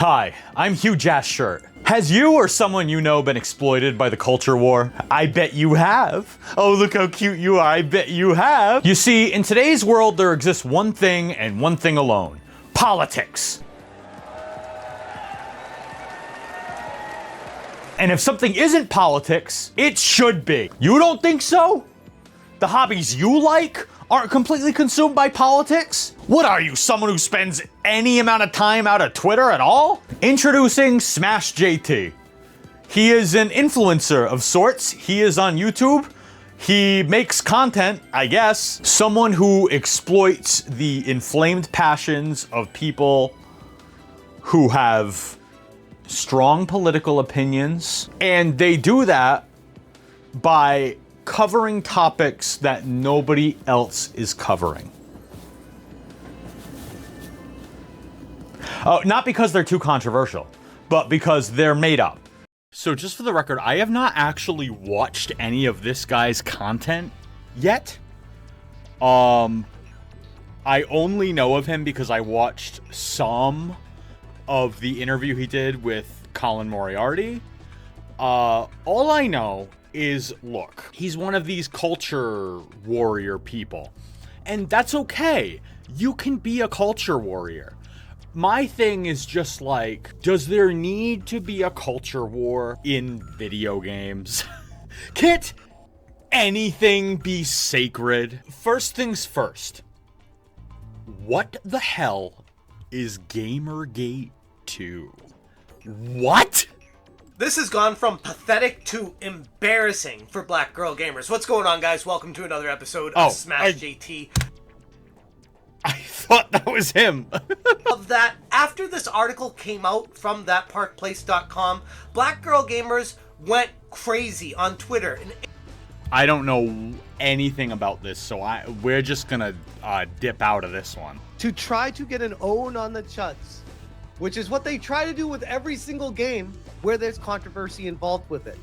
Hi, I'm Hugh Shirt. Has you or someone you know been exploited by the culture war? I bet you have. Oh, look how cute you are. I bet you have. You see, in today's world, there exists one thing and one thing alone: politics. And if something isn't politics, it should be. You don't think so? The hobbies you like aren't completely consumed by politics? What are you, someone who spends any amount of time out of Twitter at all? Introducing SmashJT. He is an influencer of sorts. He is on YouTube. He makes content, I guess. Someone who exploits the inflamed passions of people who have strong political opinions. And they do that by covering topics that nobody else is covering. Not because they're too controversial, but because they're made up. So just for the record, I have not actually watched any of this guy's content yet. I only know of him because I watched some of the interview he did with Colin Moriarty. All I know is, look, he's one of these culture warrior people. And that's okay. You can be a culture warrior. My thing is just like, does there need to be a culture war in video games? Can't anything be sacred? First things first. What the hell is Gamergate 2? What? This has gone from pathetic to embarrassing for black girl gamers. What's going on, guys? Welcome to another episode of SmashJT. I thought that was him. Of that, after this article came out from thatparkplace.com, black girl gamers went crazy on Twitter. And I don't know anything about this, so we're just gonna dip out of this one. To try to get an own on the chuds, which is what they try to do with every single game where there's controversy involved with it.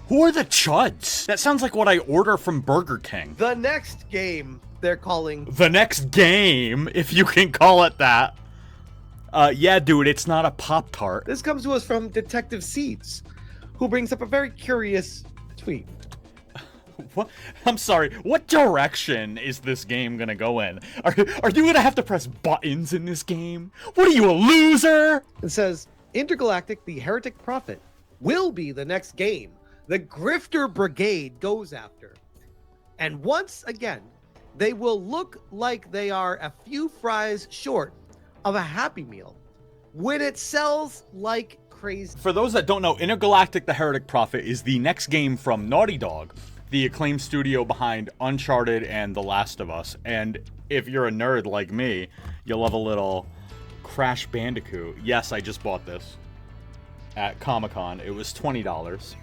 Who are the chuds? That sounds like what I order from Burger King. The next game they're calling... The next game, if you can call it that. Yeah, dude, it's not a Pop-Tart. This comes to us from Detective Seeds, who brings up a very curious tweet. What? I'm sorry, what direction is this game gonna go in? Are you gonna have to press buttons in this game? What are you, a loser? It says, Intergalactic, the Heretic Prophet, will be the next game the Grifter Brigade goes after. And once again, they will look like they are a few fries short of a Happy Meal when it sells like crazy. For those that don't know, Intergalactic, the Heretic Prophet is the next game from Naughty Dog, the acclaimed studio behind Uncharted and The Last of Us. And if you're a nerd like me, you'll love a little Crash Bandicoot. Yes, I just bought this at Comic-Con. It was $20.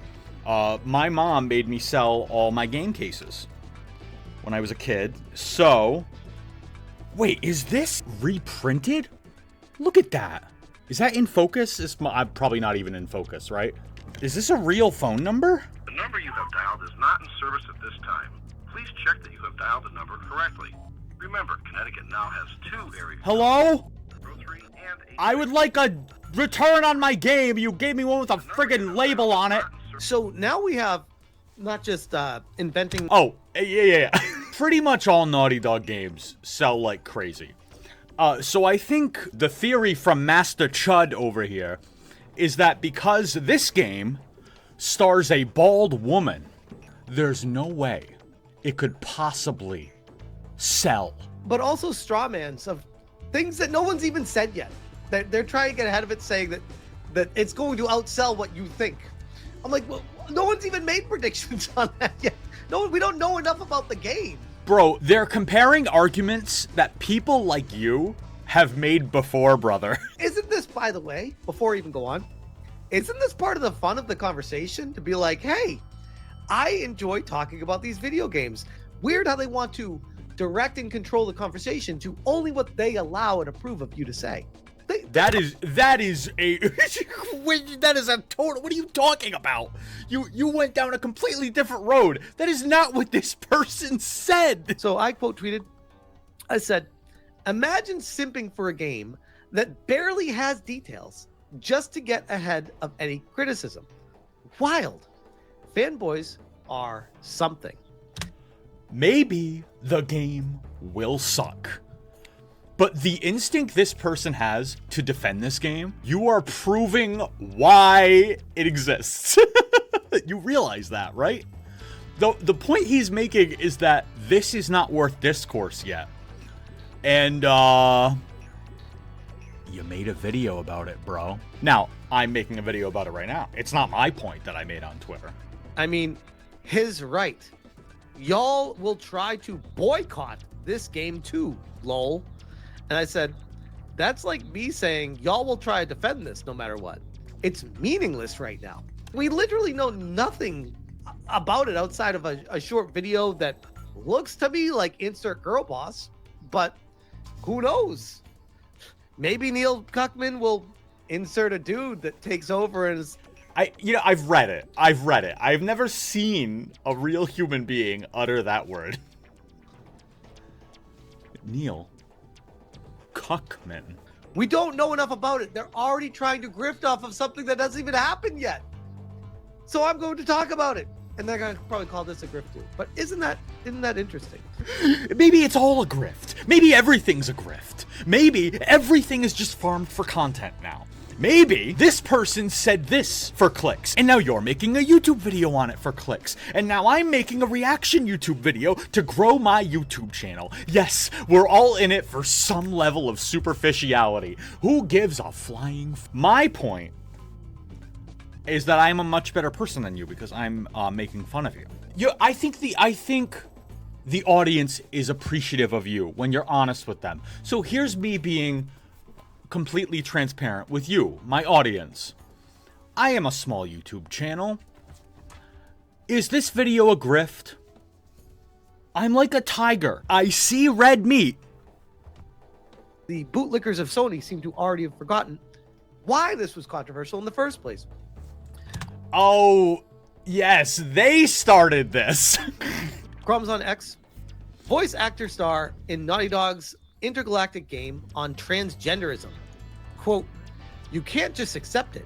My mom made me sell all my game cases when I was a kid. So, wait, is this reprinted? Look at that. Is that in focus? I'm probably not even in focus, right? Is this a real phone number? The number you have dialed is not in service at this time. Please check that you have dialed the number correctly. Remember, Connecticut now has 2 area codes. Hello? 03 and 8. I would like a return on my game. You gave me one with a friggin' label on it. So now we have not just inventing... Oh, yeah. Pretty much all Naughty Dog games sell like crazy. So I think the theory from Master Chud over here is that because this game stars a bald woman, there's no way it could possibly sell. But also strawmans of things that no one's even said yet. They're trying to get ahead of it, saying that it's going to outsell what you think. I'm like, well, no one's even made predictions on that yet. No, we don't know enough about the game. Bro, they're comparing arguments that people like you have made before, brother. Isn't this, by the way, before we even go on, isn't this part of the fun of the conversation? To be like, hey, I enjoy talking about these video games. Weird how they want to direct and control the conversation to only what they allow and approve of you to say. That is a total, what are you talking about? You went down a completely different road. That is not what this person said. So I quote tweeted, I said, imagine simping for a game that barely has details, just to get ahead of any criticism. Wild. Fanboys are something. Maybe the game will suck. But the instinct this person has to defend this game, you are proving why it exists. You realize that, right? The point he's making is that this is not worth discourse yet. And, you made a video about it, bro. Now, I'm making a video about it right now. It's not my point that I made on Twitter. I mean, his right. Y'all will try to boycott this game too, lol. And I said, that's like me saying, y'all will try to defend this no matter what. It's meaningless right now. We literally know nothing about it outside of a short video that looks to me like insert girl boss, but who knows? Maybe Neil Cuckman will insert a dude that takes over and is... I've read it. I've never seen a real human being utter that word. Neil Cuckman. We don't know enough about it. They're already trying to grift off of something that doesn't even happen yet. So I'm going to talk about it. And they're going to probably call this a grift too. But isn't that interesting? Maybe it's all a grift. Maybe everything's a grift. Maybe everything is just farmed for content now. Maybe this person said this for clicks, and now you're making a YouTube video on it for clicks, and now I'm making a reaction YouTube video to grow my YouTube channel. Yes, we're all in it for some level of superficiality. Who gives a flying My point is that I'm a much better person than you because I'm making fun of you. I think the audience is appreciative of you when you're honest with them. So here's me being completely transparent with you, my audience. I am a small YouTube channel. Is this video a grift? I'm like a tiger. I see red meat. The bootlickers of Sony seem to already have forgotten why this was controversial in the first place. Oh, yes, they started this. Crumbs on X. Voice actor star in Naughty Dog's intergalactic game on transgenderism. Quote, you can't just accept it.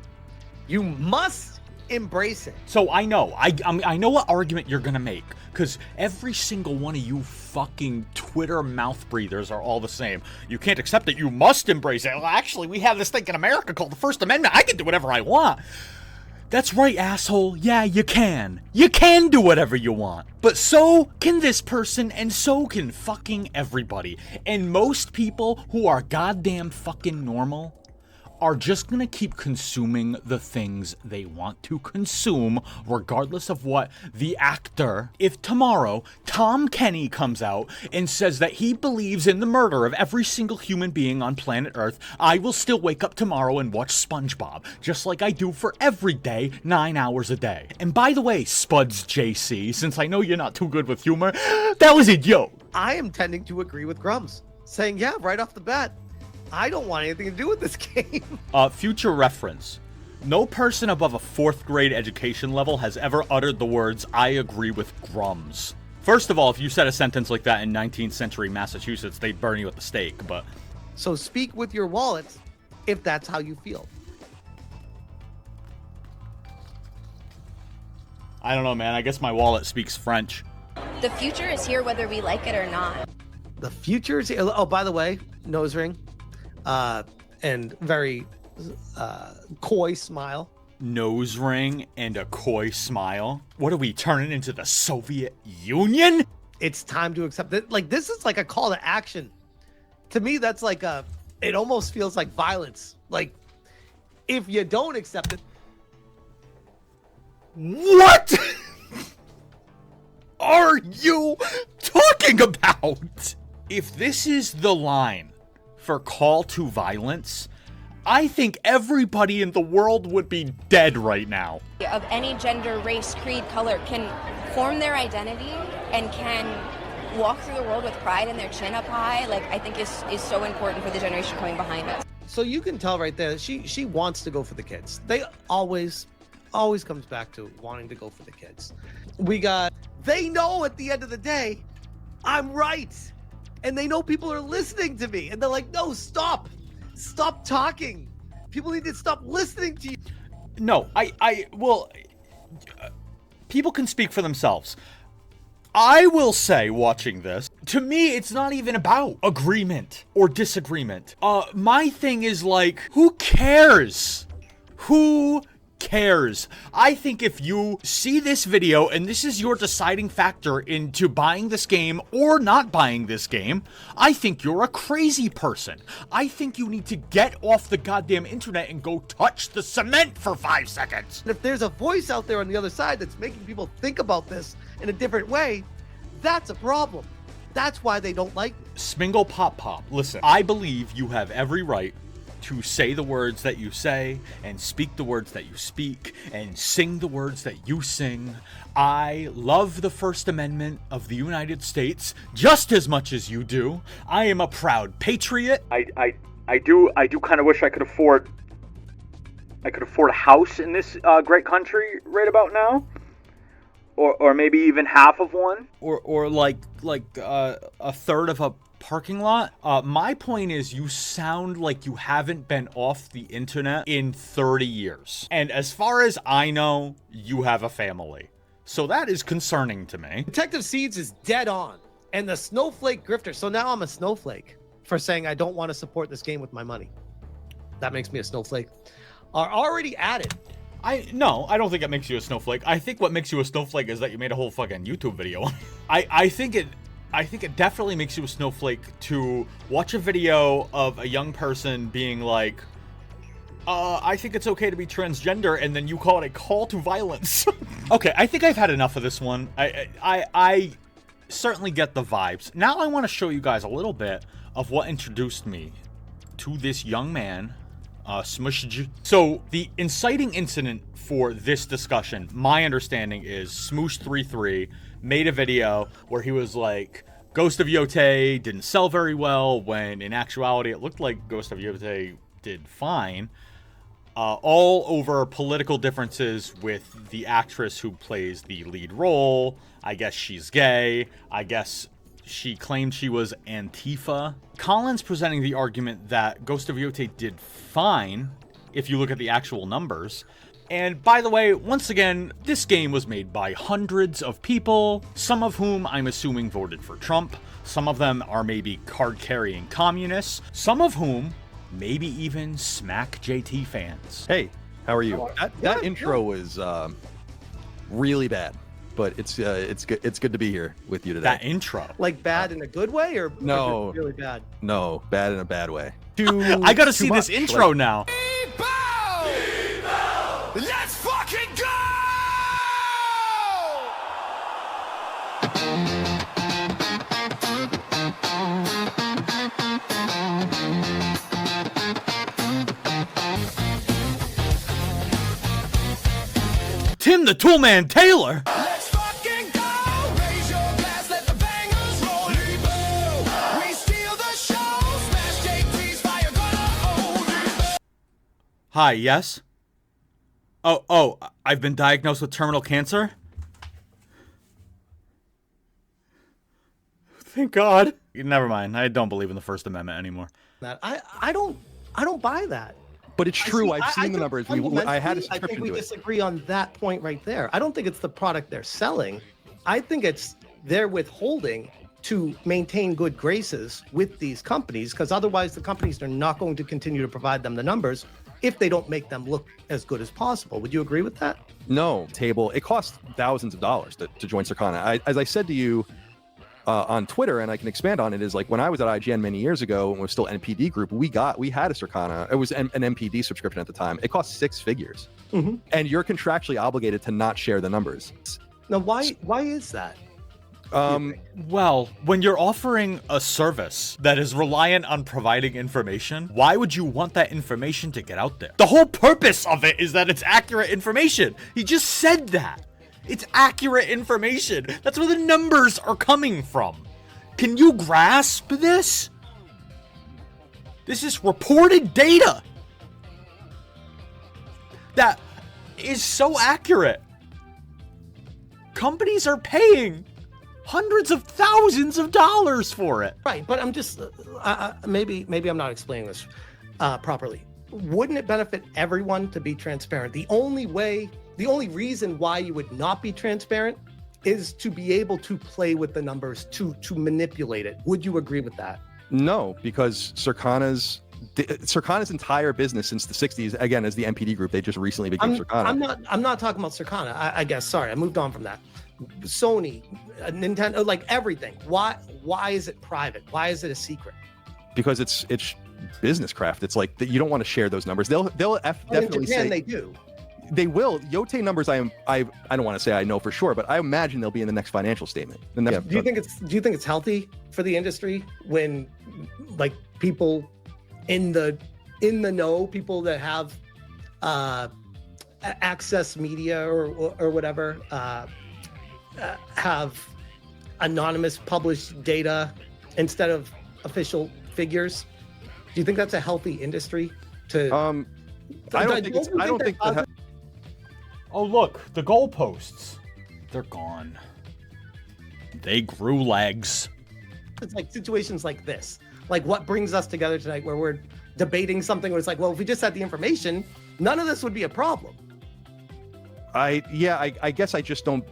You must embrace it. So I know. I know what argument you're gonna make, because every single one of you fucking Twitter mouth breathers are all the same. You can't accept it. You must embrace it. Well, actually, we have this thing in America called the First Amendment. I can do whatever I want. That's right, asshole. Yeah, you can. You can do whatever you want. But so can this person, and so can fucking everybody. And most people who are goddamn fucking normal are just gonna keep consuming the things they want to consume, regardless of what the actor... If tomorrow, Tom Kenny comes out and says that he believes in the murder of every single human being on planet Earth, I will still wake up tomorrow and watch SpongeBob, just like I do for every day, 9 hours a day. And by the way, Spuds JC, since I know you're not too good with humor, that was a joke. I am tending to agree with Grums, saying, yeah, right off the bat, I don't want anything to do with this game. Future reference. No person above a 4th grade education level has ever uttered the words, I agree with Grums. First of all, if you said a sentence like that in 19th century Massachusetts, they'd burn you at the stake, but... So speak with your wallets if that's how you feel. I don't know, man. I guess my wallet speaks French. The future is here whether we like it or not. The future is here. Oh, by the way, nose ring. And very coy smile. Nose ring and a coy smile. What are we turning into, the Soviet Union? It's time to accept it. Like, this is like a call to action. To me, that's like it almost feels like violence. Like, if you don't accept it. What are you talking about? If this is the line for call to violence, I think everybody in the world would be dead right now. Of any gender, race, creed, color can form their identity and can walk through the world with pride and their chin up high, like, I think is so important for the generation coming behind us. So you can tell right there, she wants to go for the kids. They always comes back to wanting to go for the kids. They know at the end of the day, I'm right. And they know people are listening to me. And they're like, no, stop talking. People need to stop listening to you. No, well, people can speak for themselves. I will say, watching this, to me, it's not even about agreement or disagreement. My thing is like, who cares? Who cares? I think if you see this video and this is your deciding factor into buying this game or not buying this game, I think you're a crazy person. I think you need to get off the goddamn internet and go touch the cement for 5 seconds. And if there's a voice out there on the other side that's making people think about this in a different way, that's a problem. That's why they don't like me. Smingle Pop Pop, listen, I believe you have every right to say the words that you say and speak the words that you speak and sing the words that you sing. I love the First Amendment of the United States just as much as you do. I am a proud patriot. I do kind of wish I could afford a house in this great country right about now. Or maybe even half of one. Or like a third of a parking lot. My point is, you sound like you haven't been off the internet in 30 years. And as far as I know, you have a family. So that is concerning to me. Detective Seeds is dead on. And the snowflake grifter. So now I'm a snowflake for saying I don't want to support this game with my money. That makes me a snowflake. Are already at it. No, I don't think it makes you a snowflake. I think what makes you a snowflake is that you made a whole fucking YouTube video. I think it definitely makes you a snowflake to watch a video of a young person being like, I think it's okay to be transgender, and then you call it a call to violence. Okay, I think I've had enough of this one. I certainly get the vibes. Now I want to show you guys a little bit of what introduced me to this young man, SmashJT. So the inciting incident for this discussion, my understanding is Smoosh33 made a video where he was like, Ghost of Yotei didn't sell very well, when in actuality it looked like Ghost of Yotei did fine. All over political differences with the actress who plays the lead role. I guess she's gay. I guess she claimed she was Antifa. Colin's presenting the argument that Ghost of Yotei did fine if you look at the actual numbers. And by the way, once again, this game was made by hundreds of people, some of whom I'm assuming voted for Trump. Some of them are maybe card-carrying communists. Some of whom maybe even SmashJT fans. Hey, how are you? That intro was really bad. But it's good. It's good to be here with you today. That intro, like bad in a good way, or no, like really bad? No, bad in a bad way. I gotta see this intro now. Let's fucking go! Tim the Toolman Taylor. Let's fucking go! Raise your glass, let the bangers roll. We steal the show. SmashJT's fire gonna. Hi, yes? Oh, I've been diagnosed with terminal cancer? Thank God. Never mind. I don't believe in the First Amendment anymore. That I don't buy that. But it's true. I've seen the think numbers. I had a subscription I think we to it. disagree on that point right there. I don't think it's the product they're selling. I think it's their withholding to maintain good graces with these companies, because otherwise the companies are not going to continue to provide them the numbers if they don't make them look as good as possible. Would you agree with that? No, table. It costs thousands of dollars to join Circana. As I said to you on Twitter, and I can expand on it, is like when I was at IGN many years ago, when it was still NPD group, we had a Circana. It was an NPD subscription at the time. It cost 6 figures, and you're contractually obligated to not share the numbers. Now, why is that? Well, when you're offering a service that is reliant on providing information, why would you want that information to get out there? The whole purpose of it is that it's accurate information. He just said that. It's accurate information. That's where the numbers are coming from. Can you grasp this? This is reported data that is so accurate. Companies are paying hundreds of thousands of dollars for it. Right, but I'm just maybe I'm not explaining this properly. wouldn't it benefit everyone to be transparent? The only reason why you would not be transparent is to be able to play with the numbers, to manipulate it. Would you agree with that? No, because Circana's entire business since the 60s, again, as the MPD group, they just recently became Circana. I'm not talking about Circana. I guess. Sorry, I moved on from that. Sony, Nintendo, like everything. Why is it private? Why is it a secret? Because it's business craft. It's like that you don't want to share those numbers. They'll definitely in Japan, say they do. They will. Yote numbers, I don't want to say I know for sure, but I imagine they'll be in the next financial statement. Do you think it's healthy for the industry when like people in the know, people that have access media or whatever, have anonymous published data instead of official figures? Do you think that's a healthy industry? I don't think that. Oh, look, the goalposts. They're gone. They grew legs. It's like situations like this. Like what brings us together tonight where we're debating something where it's like, well, if we just had the information, none of this would be a problem. I guess I just don't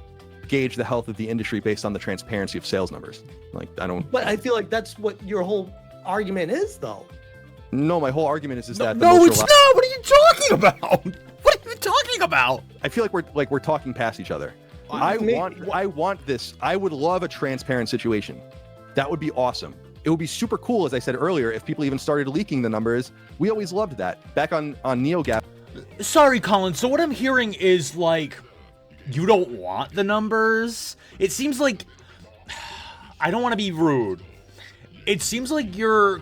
gauge the health of the industry based on the transparency of sales numbers. Like, I don't. But I feel like that's what your whole argument is, though. No, my whole argument is that. No, it's not. What are you talking about? What are you talking about? I feel like we're talking past each other. I want this. I would love a transparent situation. That would be awesome. It would be super cool, as I said earlier, if people even started leaking the numbers. We always loved that. Back on NeoGAF. Sorry, Colin. So what I'm hearing is like, you don't want the numbers. It seems like, I don't want to be rude. It seems like you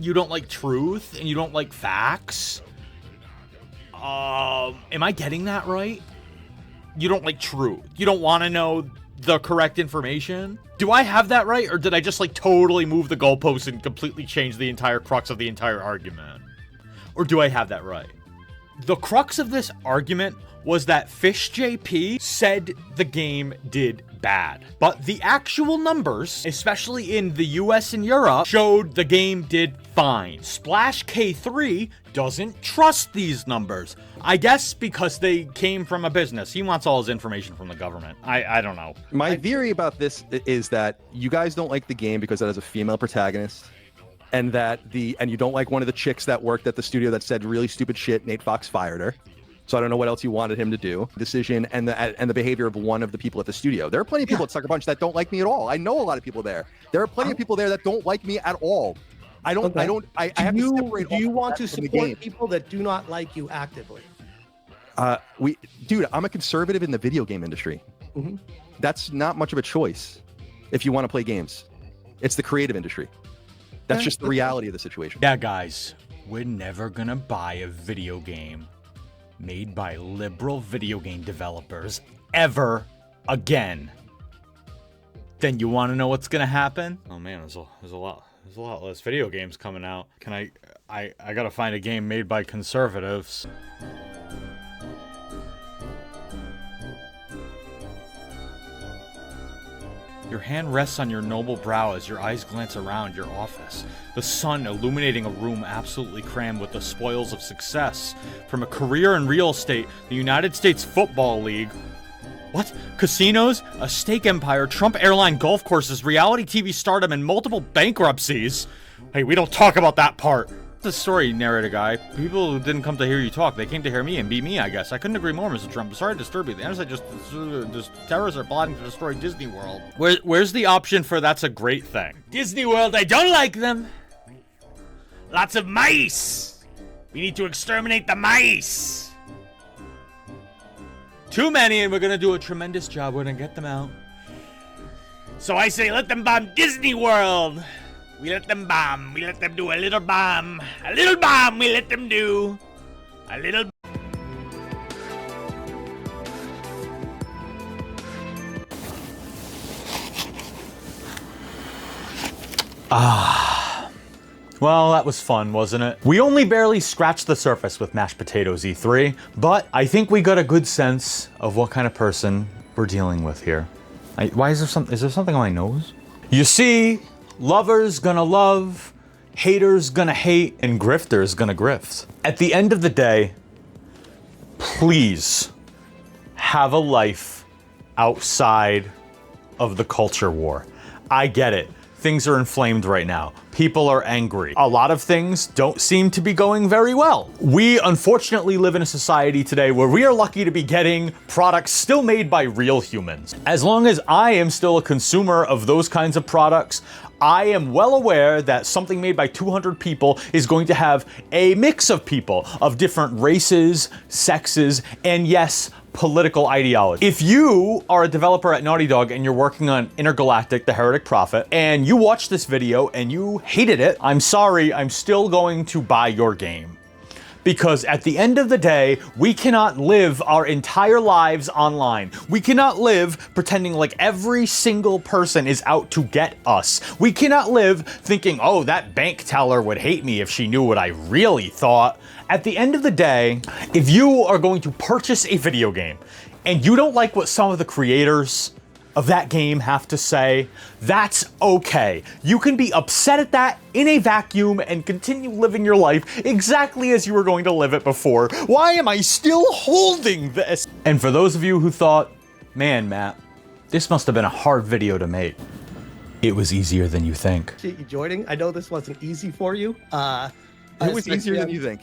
don't like truth and you don't like facts. Am I getting that right? You don't like truth. You don't want to know the correct information. Do I have that right, or did I just like totally move the goalposts and completely change the entire crux of the entire argument? Or do I have that right? The crux of this argument was that SmashJT said the game did bad. But the actual numbers, especially in the US and Europe, showed the game did fine. SplashK3 doesn't trust these numbers. I guess because they came from a business. He wants all his information from the government. I don't know. My theory about this is that you guys don't like the game because it has a female protagonist. And you don't like one of the chicks that worked at the studio that said really stupid shit. Nate Fox fired her. So I don't know what else you wanted him to do. Decision and the behavior of one of the people at the studio. There are plenty of people at Sucker Punch that don't like me at all. I know a lot of people there. There are plenty of people there that don't like me at all. I have to separate. Do you want to support people that do not like you actively? Dude, I'm a conservative in the video game industry. Mm-hmm. That's not much of a choice if you want to play games. It's the creative industry. That's just the reality of the situation. Yeah, guys, we're never gonna buy a video game made by liberal video game developers ever again. Then you want to know what's gonna happen? Oh man, there's a lot less video games coming out. I gotta find a game made by conservatives. Your hand rests on your noble brow as your eyes glance around your office. The sun illuminating a room absolutely crammed with the spoils of success. From a career in real estate, the United States Football League. What? Casinos? A steak empire, Trump airline golf courses, reality TV stardom, and multiple bankruptcies? Hey, we don't talk about that part. The story, narrator guy. People who didn't come to hear you talk, they came to hear me and beat me, I guess. I couldn't agree more, Mr. Trump. Sorry to disturb you. The NSA just terrorists are plotting to destroy Disney World. Where's the option for that's a great thing? Disney World, I don't like them. Lots of mice. We need to exterminate the mice. Too many, and we're gonna do a tremendous job. We're gonna get them out. So I say, let them bomb Disney World. We let them bomb. We let them do a little bomb. A little bomb we let them do. A little... Well, that was fun, wasn't it? We only barely scratched the surface with Mashed Potatoes E3, but I think we got a good sense of what kind of person we're dealing with here. Is there something on my nose? You see, lovers gonna love, haters gonna hate, and grifters gonna grift. At the end of the day, please have a life outside of the culture war. I get it. Things are inflamed right now. People are angry. A lot of things don't seem to be going very well. We unfortunately live in a society today where we are lucky to be getting products still made by real humans. As long as I am still a consumer of those kinds of products, I am well aware that something made by 200 people is going to have a mix of people of different races, sexes, and yes, political ideology. If you are a developer at Naughty Dog and you're working on Intergalactic, the Heretic Prophet, and you watched this video and you hated it, I'm sorry, I'm still going to buy your game. Because at the end of the day, we cannot live our entire lives online. We cannot live pretending like every single person is out to get us. We cannot live thinking, oh, that bank teller would hate me if she knew what I really thought. At the end of the day, if you are going to purchase a video game and you don't like what some of the creators of that game have to say, that's okay. You can be upset at that in a vacuum and continue living your life exactly as you were going to live it before. Why am I still holding this? And for those of you who thought, man, Matt, this must have been a hard video to make, it was easier than you think. Appreciate you joining. I know this wasn't easy for you. It was easier than you think.